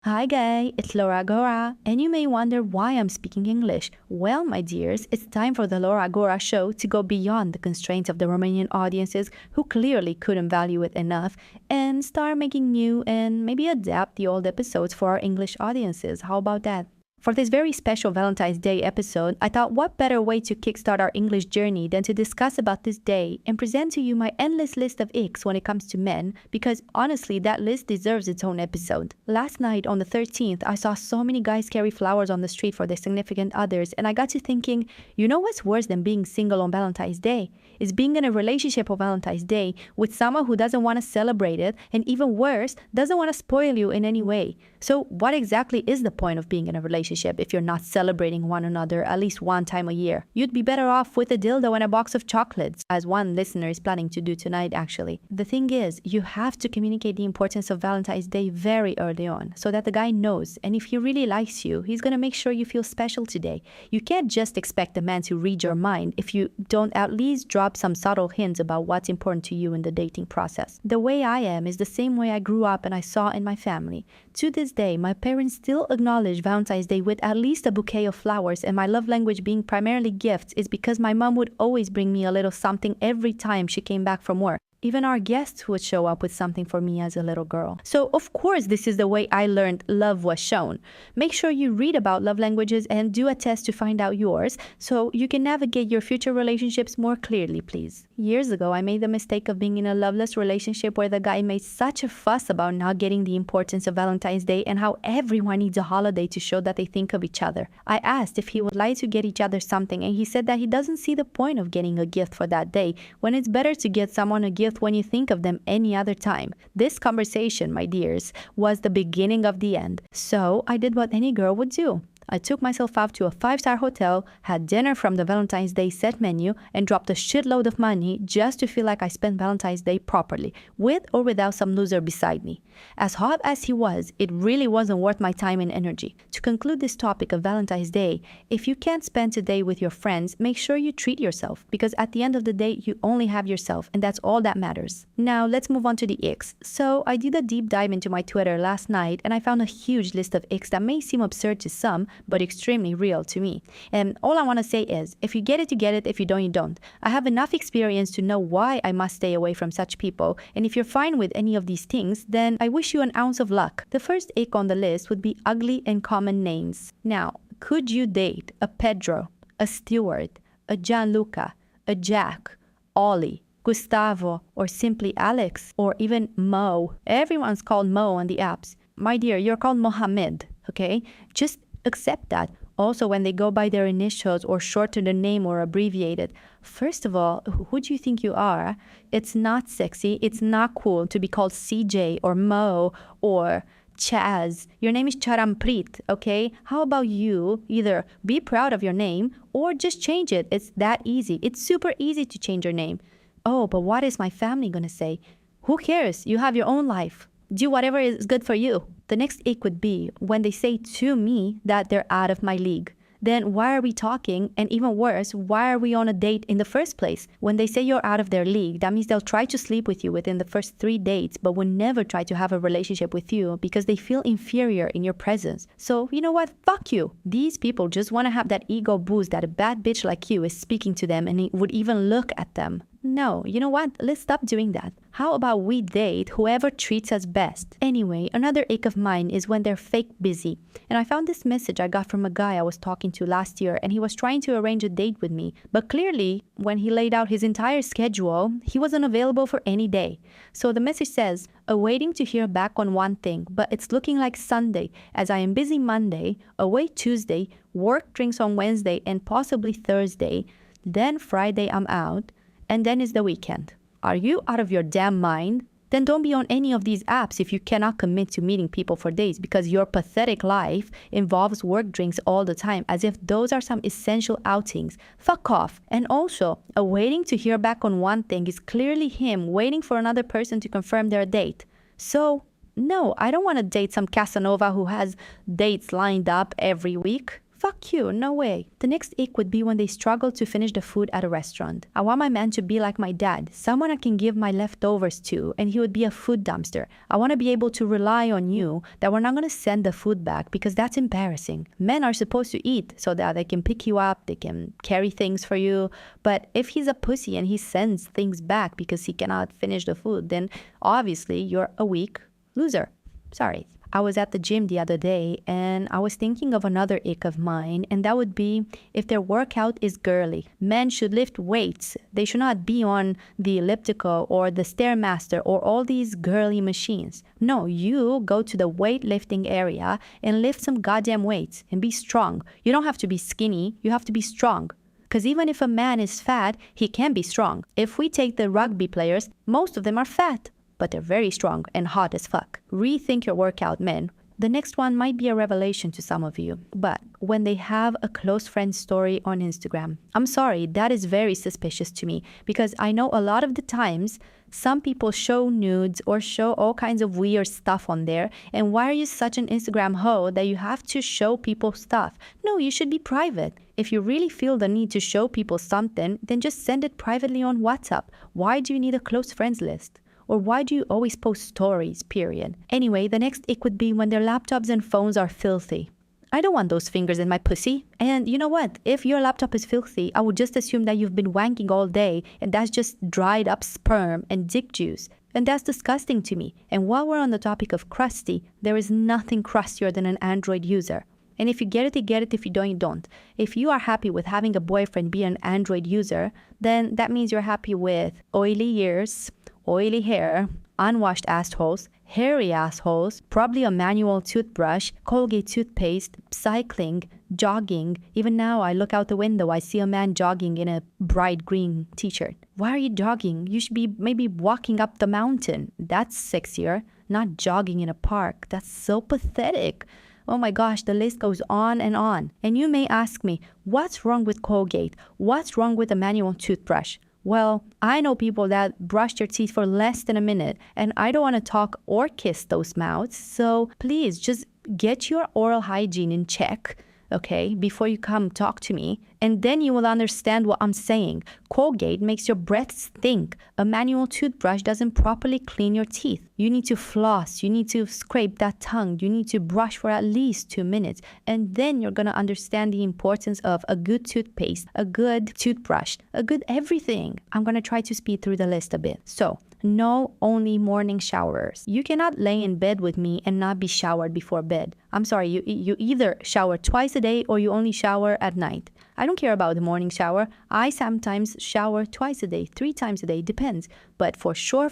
Hi guys, it's Laura Gaura, and you may wonder why I'm speaking English. Well, my dears, it's time for the Laura Gaura show to go beyond the constraints of the Romanian audiences who clearly couldn't value it enough and start making new and maybe adapt the old episodes for our English audiences. How about that? For this very special Valentine's Day episode, I thought what better way to kickstart our English journey than to discuss about this day and present to you my endless list of icks when it comes to men, because honestly, that list deserves its own episode. Last night on the 13th, I saw so many guys carry flowers on the street for their significant others, and I got to thinking, you know what's worse than being single on Valentine's Day? Is being in a relationship on Valentine's Day with someone who doesn't want to celebrate it, and even worse, doesn't want to spoil you in any way. So what exactly is the point of being in a relationship if you're not celebrating one another at least one time a year? You'd be better off with a dildo and a box of chocolates, as one listener is planning to do tonight actually. The thing is, you have to communicate the importance of Valentine's Day very early on so that the guy knows, and if he really likes you, he's gonna make sure you feel special today. You can't just expect a man to read your mind if you don't at least drop some subtle hints about what's important to you in the dating process. The way I am is the same way I grew up and I saw in my family. To this day, my parents still acknowledge Valentine's Day with at least a bouquet of flowers, and my love language being primarily gifts is because my mom would always bring me a little something every time she came back from work. Even our guests would show up with something for me as a little girl. So, of course, this is the way I learned love was shown. Make sure you read about love languages and do a test to find out yours so you can navigate your future relationships more clearly, please. Years ago, I made the mistake of being in a loveless relationship where the guy made such a fuss about not getting the importance of Valentine's Day and how everyone needs a holiday to show that they think of each other. I asked if he would like to get each other something, and he said that he doesn't see the point of getting a gift for that day when it's better to get someone a gift when you think of them any other time. This conversation, my dears, was the beginning of the end. So I did what any girl would do. I took myself out to a 5-star hotel, had dinner from the Valentine's Day set menu, and dropped a shitload of money just to feel like I spent Valentine's Day properly, with or without some loser beside me. As hot as he was, it really wasn't worth my time and energy. To conclude this topic of Valentine's Day, if you can't spend today with your friends, make sure you treat yourself, because at the end of the day, you only have yourself, and that's all that matters. Now, let's move on to the icks. So, I did a deep dive into my Twitter last night, and I found a huge list of icks that may seem absurd to some, but extremely real to me. And all I want to say is, if you get it, you get it. If you don't, you don't. I have enough experience to know why I must stay away from such people. And if you're fine with any of these things, then I wish you an ounce of luck. The first ick on the list would be ugly and common names. Now, could you date a Pedro, a Stuart, a Gianluca, a Jack, Ollie, Gustavo, or simply Alex, or even Mo? Everyone's called Mo on the apps. My dear, you're called Mohammed, okay? Just accept that. Also, when they go by their initials or shorten the name or abbreviate it, first of all, who do you think you are? It's not sexy. It's not cool to be called CJ or Mo or Chaz. Your name is Charampreet, okay? How about you either be proud of your name or just change it? It's that easy. It's super easy to change your name. Oh, but what is my family going to say? Who cares? You have your own life. Do whatever is good for you. The next ick would be when they say to me that they're out of my league. Then why are we talking? And even worse, why are we on a date in the first place? When they say you're out of their league, that means they'll try to sleep with you within the first 3 dates, but will never try to have a relationship with you because they feel inferior in your presence. So, you know what? Fuck you. These people just want to have that ego boost that a bad bitch like you is speaking to them and would even look at them. No, you know what? Let's stop doing that. How about we date whoever treats us best? Anyway, another ick of mine is when they're fake busy. And I found this message I got from a guy I was talking to last year, and he was trying to arrange a date with me. But clearly, when he laid out his entire schedule, he wasn't available for any day. So the message says, awaiting to hear back on one thing, but it's looking like Sunday, as I am busy Monday, away Tuesday, work drinks on Wednesday and possibly Thursday. Then Friday I'm out. And then is the weekend. Are you out of your damn mind? Then don't be on any of these apps if you cannot commit to meeting people for days, because your pathetic life involves work drinks all the time, as if those are some essential outings. Fuck off. And also, waiting to hear back on one thing is clearly him waiting for another person to confirm their date. So, no, I don't want to date some Casanova who has dates lined up every week. Fuck you, no way. The next ick would be when they struggle to finish the food at a restaurant. I want my man to be like my dad, someone I can give my leftovers to, and he would be a food dumpster. I want to be able to rely on you that we're not going to send the food back because that's embarrassing. Men are supposed to eat so that they can pick you up, they can carry things for you. But if he's a pussy and he sends things back because he cannot finish the food, then obviously you're a weak loser. Sorry. I was at the gym the other day and I was thinking of another ick of mine, and that would be if their workout is girly. Men should lift weights. They should not be on the elliptical or the Stairmaster or all these girly machines. No, you go to the weightlifting area and lift some goddamn weights and be strong. You don't have to be skinny. You have to be strong. Because even if a man is fat, he can be strong. If we take the rugby players, most of them are fat, but they're very strong and hot as fuck. Rethink your workout, men. The next one might be a revelation to some of you, but when they have a close friend story on Instagram, I'm sorry, that is very suspicious to me, because I know a lot of the times some people show nudes or show all kinds of weird stuff on there. And why are you such an Instagram hoe that you have to show people stuff? No, you should be private. If you really feel the need to show people something, then just send it privately on WhatsApp. Why do you need a close friends list? Or why do you always post stories, period? Anyway, the next ick would be when their laptops and phones are filthy. I don't want those fingers in my pussy. And you know what? If your laptop is filthy, I would just assume that you've been wanking all day and that's just dried up sperm and dick juice. And that's disgusting to me. And while we're on the topic of crusty, there is nothing crustier than an Android user. And if you get it, you get it. If you don't, you don't. If you are happy with having a boyfriend be an Android user, then that means you're happy with oily ears, oily hair, unwashed assholes, hairy assholes, probably a manual toothbrush, Colgate toothpaste, cycling, jogging. Even now, I look out the window, I see a man jogging in a bright green t-shirt. Why are you jogging? You should be maybe walking up the mountain. That's sexier, not jogging in a park. That's so pathetic. Oh my gosh, the list goes on. And you may ask me, what's wrong with Colgate? What's wrong with a manual toothbrush? Well, I know people that brush their teeth for less than a minute, and I don't want to talk or kiss those mouths. So please just get your oral hygiene in check, okay, before you come talk to me, and then you will understand what I'm saying. Colgate makes your breath stink. A manual toothbrush doesn't properly clean your teeth. You need to floss. You need to scrape that tongue. You need to brush for at least 2 minutes. And then you're going to understand the importance of a good toothpaste, a good toothbrush, a good everything. I'm going to try to speed through the list a bit. So, no only morning showers. You cannot lay in bed with me and not be showered before bed. I'm sorry, you either shower twice a day or you only shower at night. I don't care about the morning shower. I sometimes shower twice a day, 3 times a day, depends. But for sure,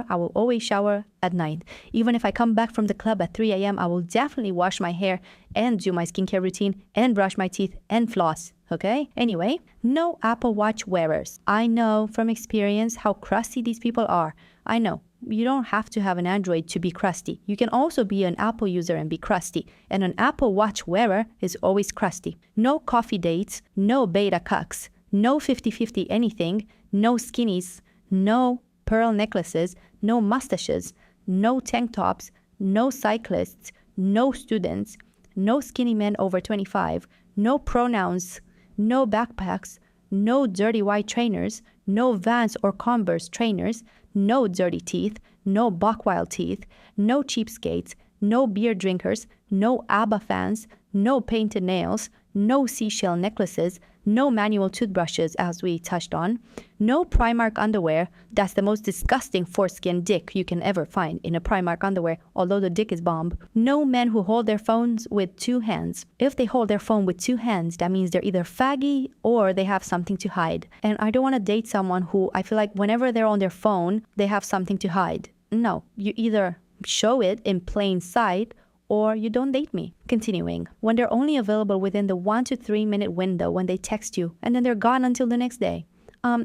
I will always shower at night. Even if I come back from the club at 3 a.m., I will definitely wash my hair and do my skincare routine and brush my teeth and floss. Okay? Anyway, no Apple Watch wearers. I know from experience how crusty these people are. I know. You don't have to have an Android to be crusty. You can also be an Apple user and be crusty. And an Apple Watch wearer is always crusty. No coffee dates, no beta cucks, no 50-50 anything, no skinnies, no pearl necklaces, no mustaches, no tank tops, no cyclists, no students, no skinny men over 25, no pronouns, no backpacks, no dirty white trainers, no Vans or Converse trainers, no dirty teeth, no buckwild teeth, no cheapskates, no beer drinkers, no ABBA fans, no painted nails, no seashell necklaces, no manual toothbrushes, as we touched on, no Primark underwear. That's the most disgusting foreskin dick you can ever find in a Primark underwear, although the dick is bomb. No men who hold their phones with 2 hands. If they hold their phone with 2 hands, that means they're either faggy or they have something to hide. And I don't want to date someone who I feel like whenever they're on their phone, they have something to hide. No, you either show it in plain sight or you don't date me. Continuing, when they're only available within the 1 to 3 minute window when they text you, and then they're gone until the next day.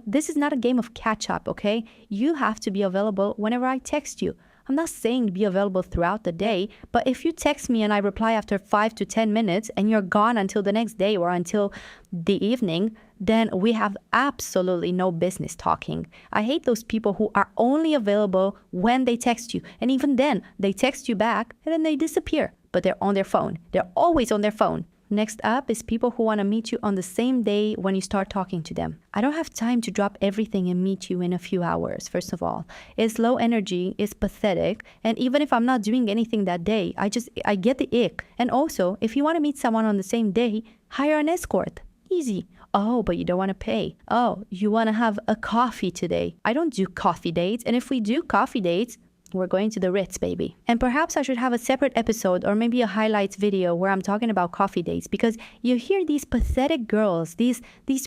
This is not a game of catch up, okay? You have to be available whenever I text you. I'm not saying be available throughout the day, but if you text me and I reply after 5 to 10 minutes and you're gone until the next day or until the evening, then we have absolutely no business talking. I hate those people who are only available when they text you. And even then, they text you back and then they disappear, but they're on their phone. They're always on their phone. Next up is people who want to meet you on the same day when you start talking to them. I don't have time to drop everything and meet you in a few hours, first of all. It's low energy, it's pathetic, and even if I'm not doing anything that day, I get the ick. And also, if you want to meet someone on the same day, hire an escort. Easy. Oh, but you don't want to pay. Oh, you want to have a coffee today. I don't do coffee dates, and if we do coffee dates, we're going to the Ritz, baby. And perhaps I should have a separate episode or maybe a highlights video where I'm talking about coffee dates, because you hear these pathetic girls, these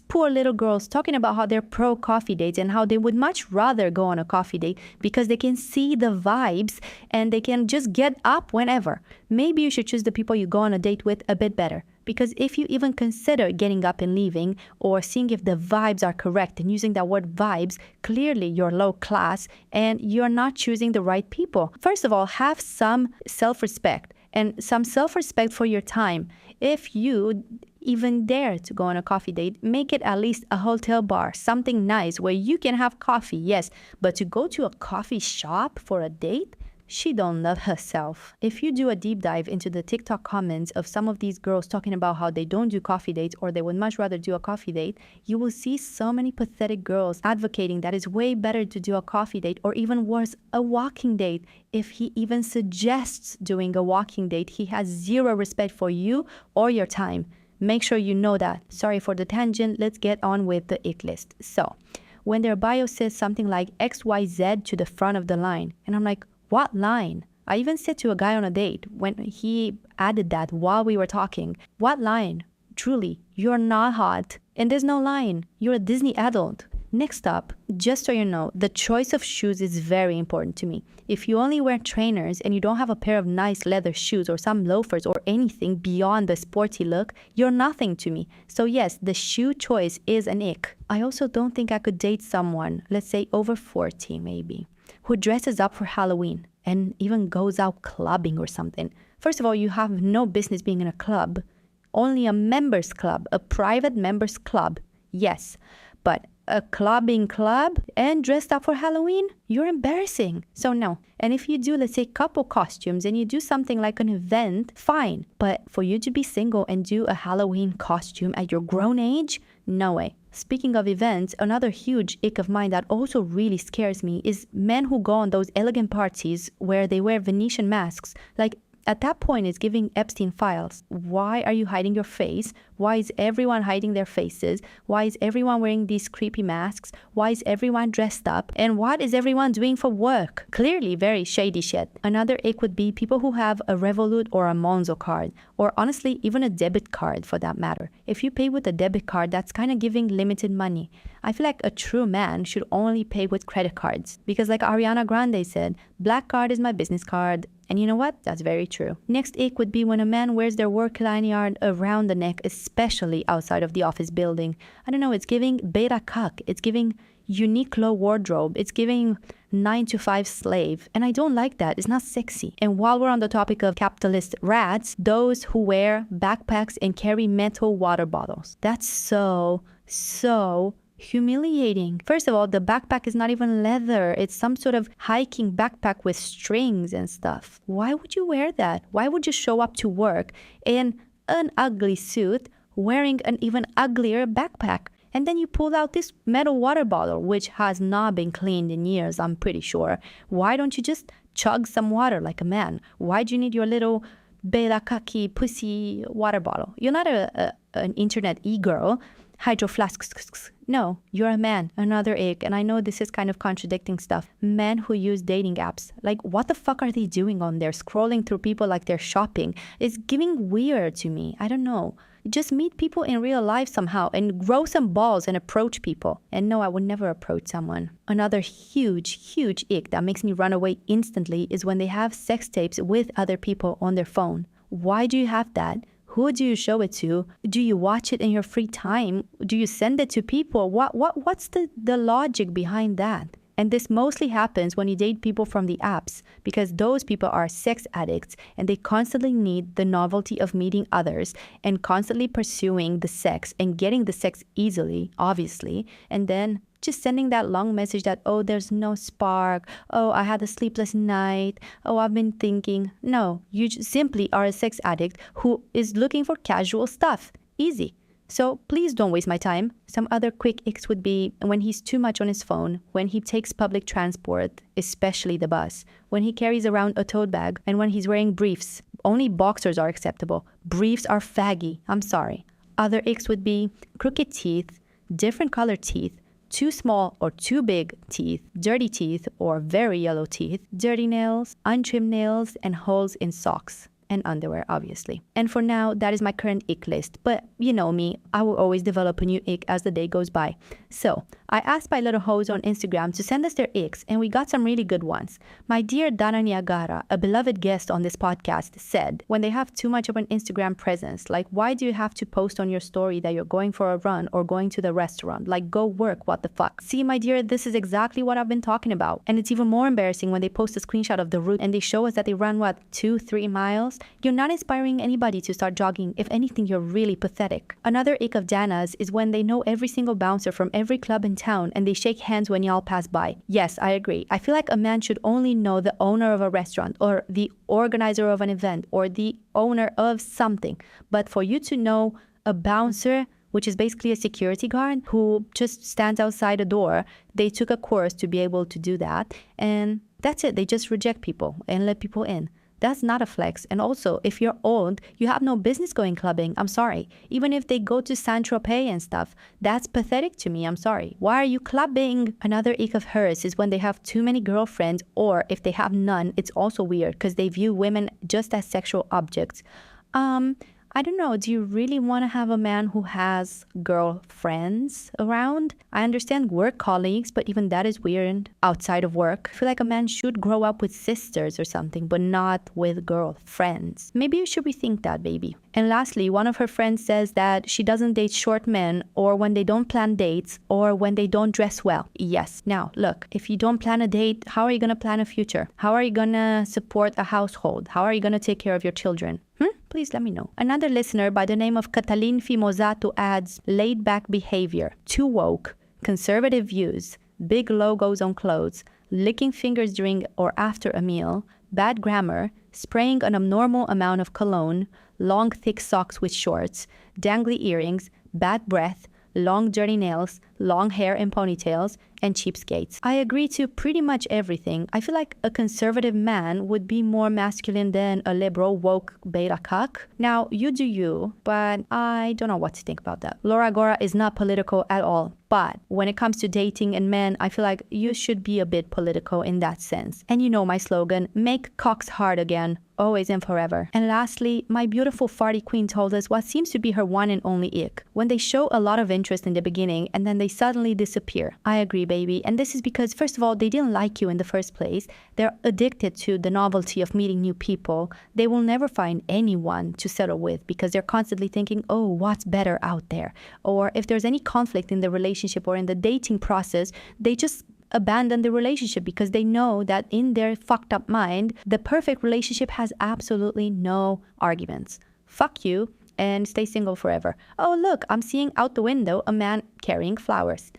poor little girls talking about how they're pro coffee dates and how they would much rather go on a coffee date because they can see the vibes and they can just get up whenever. Maybe you should choose the people you go on a date with a bit better. Because if you even consider getting up and leaving or seeing if the vibes are correct and using that word vibes, clearly you're low class and you're not choosing the right people. First of all, have some self-respect and some self-respect for your time. If you even dare to go on a coffee date, make it at least a hotel bar, something nice where you can have coffee, yes. But to go to a coffee shop for a date? She don't love herself. If you do a deep dive into the TikTok comments of some of these girls talking about how they don't do coffee dates or they would much rather do a coffee date, you will see so many pathetic girls advocating that it's way better to do a coffee date or even worse, a walking date. If he even suggests doing a walking date, he has zero respect for you or your time. Make sure you know that. Sorry for the tangent. Let's get on with the ick list. So, when their bio says something like XYZ to the front of the line, and I'm like, what line? I even said to a guy on a date when he added that while we were talking. What line? Truly, you're not hot. And there's no line. You're a Disney adult. Next up, just so you know, the choice of shoes is very important to me. If you only wear trainers and you don't have a pair of nice leather shoes or some loafers or anything beyond the sporty look, you're nothing to me. So yes, the shoe choice is an ick. I also don't think I could date someone, let's say over 40 maybe, who dresses up for Halloween and even goes out clubbing or something. First of all, you have no business being in a club. Only a members club, a private members club. Yes, but a clubbing club and dressed up for Halloween? You're embarrassing. So no. And if you do, let's say, couple costumes and you do something like an event, fine. But for you to be single and do a Halloween costume at your grown age? No way. Speaking of events, another huge ick of mine that also really scares me is men who go on those elegant parties where they wear Venetian masks. Like, at that point, it's giving Epstein files. Why are you hiding your face? Why is everyone hiding their faces? Why is everyone wearing these creepy masks? Why is everyone dressed up? And what is everyone doing for work? Clearly very shady shit. Another ick would be people who have a Revolut or a Monzo card, or honestly, even a debit card for that matter. If you pay with a debit card, that's kind of giving limited money. I feel like a true man should only pay with credit cards. Because like Ariana Grande said, black card is my business card. And you know what? That's very true. Next ick would be when a man wears their work lanyard around the neck, especially outside of the office building. I don't know, it's giving beta cuck. It's giving Uniqlo wardrobe. It's giving 9-to-5 slave. And I don't like that. It's not sexy. And while we're on the topic of capitalist rats, those who wear backpacks and carry metal water bottles. That's so humiliating. First of all, the backpack is not even leather. It's some sort of hiking backpack with strings and stuff. Why would you wear that? Why would you show up to work in an ugly suit wearing an even uglier backpack? And then you pull out this metal water bottle, which has not been cleaned in years, I'm pretty sure. Why don't you just chug some water like a man? Why do you need your little beta kaki pussy water bottle? You're not an internet e-girl. Hydro flasks. No, you're a man. Another ick. And I know this is kind of contradicting stuff. Men who use dating apps. Like, what the fuck are they doing on there? Scrolling through people like they're shopping. It's giving weird to me. I don't know. Just meet people in real life somehow and grow some balls and approach people. And no, I would never approach someone. Another huge ick that makes me run away instantly is when they have sex tapes with other people on their phone. Why do you have that? Who do you show it to? Do you watch it in your free time? Do you send it to people? What's the logic behind that? And this mostly happens when you date people from the apps, because those people are sex addicts and they constantly need the novelty of meeting others and constantly pursuing the sex and getting the sex easily, obviously, and then just sending that long message that, oh, there's no spark. Oh, I had a sleepless night. Oh, I've been thinking. No, you simply are a sex addict who is looking for casual stuff. Easy. So please don't waste my time. Some other quick icks would be when he's too much on his phone, when he takes public transport, especially the bus, when he carries around a tote bag, and when he's wearing briefs. Only boxers are acceptable. Briefs are faggy. I'm sorry. Other icks would be crooked teeth, different colored teeth, too small or too big teeth, dirty teeth or very yellow teeth, dirty nails, untrimmed nails, and holes in socks. And underwear, obviously. And for now, that is my current ick list. But you know me, I will always develop a new ick as the day goes by. So I asked my little hoes on Instagram to send us their icks, and we got some really good ones. My dear Dananya Gaura, a beloved guest on this podcast, said when they have too much of an Instagram presence, like, why do you have to post on your story that you're going for a run or going to the restaurant? Like, go work, what the fuck? See, my dear, this is exactly what I've been talking about. And it's even more embarrassing when they post a screenshot of the route and they show us that they run, 2-3 miles? You're not inspiring anybody to start jogging. If anything, you're really pathetic. Another ick of Dana's is when they know every single bouncer from every club in town and they shake hands when y'all pass by. Yes, I agree. I feel like a man should only know the owner of a restaurant or the organizer of an event or the owner of something. But for you to know a bouncer, which is basically a security guard who just stands outside a door, they took a course to be able to do that. And that's it. They just reject people and let people in. That's not a flex. And also, if you're old, you have no business going clubbing. I'm sorry. Even if they go to Saint-Tropez and stuff, that's pathetic to me. I'm sorry. Why are you clubbing? Another ick of hers is when they have too many girlfriends, or if they have none, it's also weird because they view women just as sexual objects. I don't know. Do you really want to have a man who has girlfriends around? I understand work colleagues, but even that is weird outside of work. I feel like a man should grow up with sisters or something, but not with girlfriends. Maybe you should rethink that, baby. And lastly, one of her friends says that she doesn't date short men, or when they don't plan dates, or when they don't dress well. Yes. Now, look, if you don't plan a date, how are you going to plan a future? How are you going to support a household? How are you going to take care of your children? Please let me know. Another listener by the name of Catalin Fimozato adds laid-back behavior, too woke, conservative views, big logos on clothes, licking fingers during or after a meal, bad grammar, spraying an abnormal amount of cologne, long thick socks with shorts, dangly earrings, bad breath, long dirty nails, long hair in ponytails, and cheapskates. I agree to pretty much everything. I feel like a conservative man would be more masculine than a liberal woke beta cuck. Now, you do you, but I don't know what to think about that. Laura Gaura is not political at all. But when it comes to dating and men, I feel like you should be a bit political in that sense. And you know my slogan, make cocks hard again, always and forever. And lastly, my beautiful farty queen told us what seems to be her one and only ick. When they show a lot of interest in the beginning and then they suddenly disappear. I agree, baby. And this is because, first of all, they didn't like you in the first place. They're addicted to the novelty of meeting new people. They will never find anyone to settle with because they're constantly thinking, oh, what's better out there? Or if there's any conflict in the relationship or in the dating process, they just abandon the relationship because they know that in their fucked up mind, the perfect relationship has absolutely no arguments. Fuck you and stay single forever. Oh, look, I'm seeing out the window a man carrying flowers.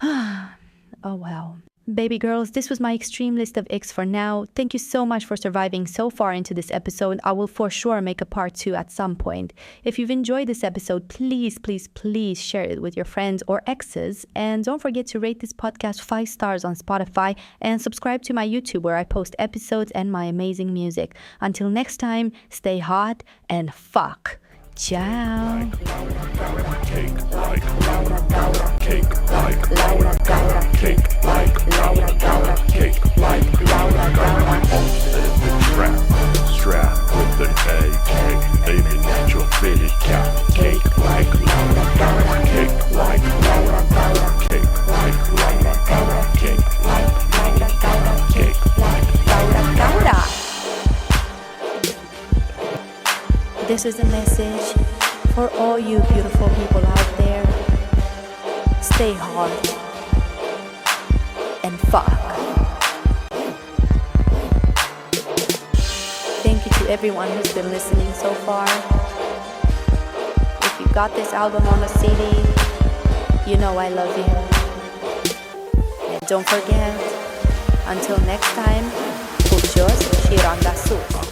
Oh, well. Baby girls, this was my extreme list of icks for now. Thank you so much for surviving so far into this episode. I will for sure make a part 2 at some point. If you've enjoyed this episode, please, please, please share it with your friends or exes. And don't forget to rate this podcast 5 stars on Spotify and subscribe to my YouTube where I post episodes and my amazing music. Until next time, stay hot and fuck. Ciao. Cake like Laura Gaura, cake like Laura Gaura, cake like Laura Gaura, cake like Laura Gaura. Posted in the trap, strapped with an AK, aiming at your fitted cap. Cake like Laura Gaura, cake like Laura Gaura, cake like Laura Gaura, cake like Laura Gaura, cake like Laura Gaura. This is a message for all you beautiful people out there. Stay hard and fuck. Thank you to everyone who's been listening so far. If you got this album on a CD, you know I love you. Don't forget, until next time, pușos și randa sus.